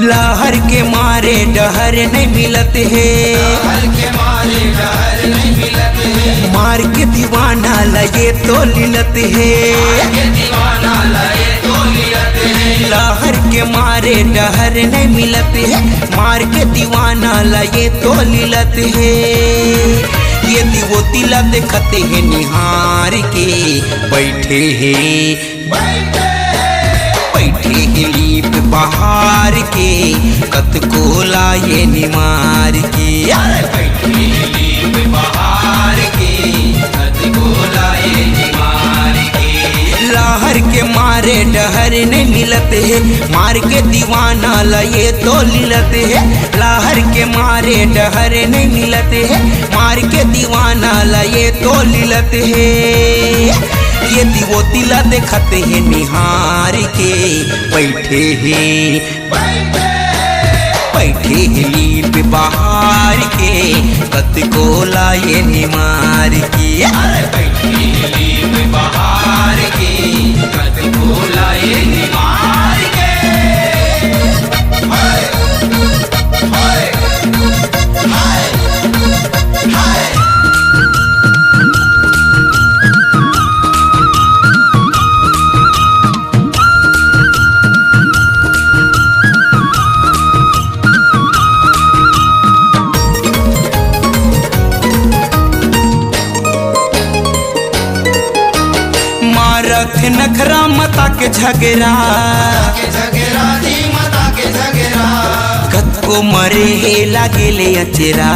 लहर के मारे डहर नहीं मिलत है, मार के दीवाना लगे तो लिलत है। लहर के मारे डहर नहीं मिलत है, मार के दीवाना लगे तो लिलत है। ये दिवो तिला देखते हैं निहार के बैठे हैं, बैठे हैं लीप बहार के कत को लाए निमार के। बैठे हैं लीप बहार के कत को लाए निमार के। लहर के मारे डहर नहीं मिलत है, मार के दीवाना लये तो लिलत है। लहर के मारे डहर नहीं मिलत है, मार के दीवाना लये तो लिलत है। ये दिवो तिला देखते हैं निहार के बैठे हैं, बैठे हैं लीप बहार के कत को लाए निमार के। बैठे हैं लीप बहार के कत को लाए निमार के। मारत नखरा मता के झगड़ा, कत को मरे हे लागे ले अचेरा,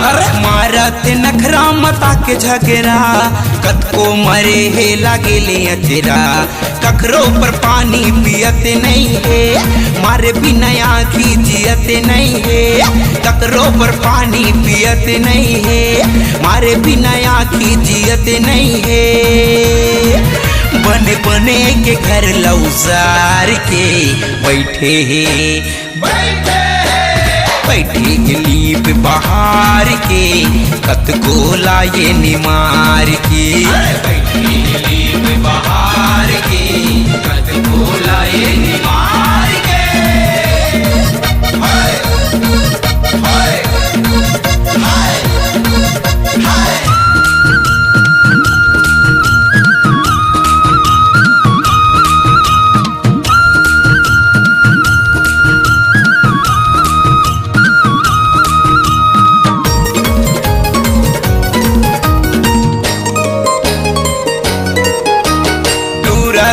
अरे मारत नखरा मता के झगड़ा, कत को मरे हे लागे ले अचेरा। कखरो पर पानी पियत नहीं है, मारे बिना आँखी जियत नहीं है। कखरो पर पानी पियत नहीं है, मारे बिना आँखी जियत नहीं है। बने बने के घर लौजार के बैठे हैं, बैठे हैं लीप बहार के कत को लाए निमार के। बैठे हैं लीप बहार के कत को लाए निमार के।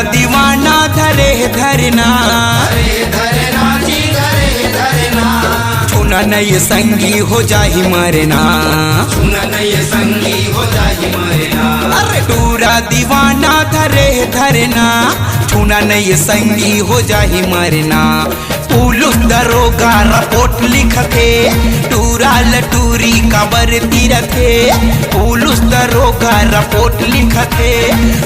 दीवाना धरे धरना, छूना नहीं संगी हो जाही मरना, छूना नहीं संगी हो जाही मरना। अरे टूरा दीवाना धरे धरना, छूना नहीं संगी हो जाही मरना। पुलिस दरोगा रिपोर्ट लिखते, टूरा लटूरी कबर तीरथे। पुलिस दरोगा रिपोर्ट लिखते,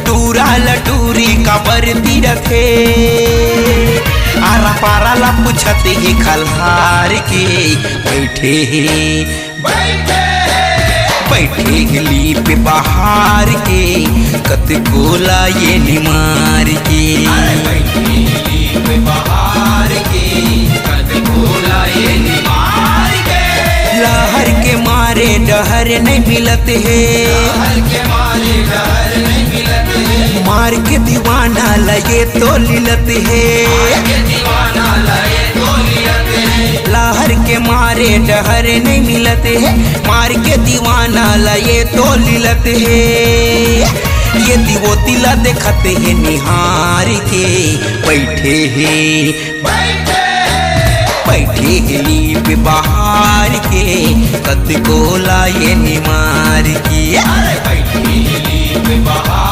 टूरा लटूरी कबर तीरथे। आरा पारा ला पूछते ही खलहार के बैठे हैं, बैठे हैं लीप बहार के कत को लाए निमार के। बैठे हैं लीप बहार के कत को लाए निमार के। लहर के मारे डहर नहीं मिलत है, मार के दीवाना लगे तो लिलत है। लहर के मारे डहर नहीं मिलत है, मार के दीवाना लगे तो लिलत है। ये दिवो तिला देखते हैं निहार के बैठे हैं, बैठे हैं लीप बहार के कत को लाए निमार के। बैठे हैं लीप बहार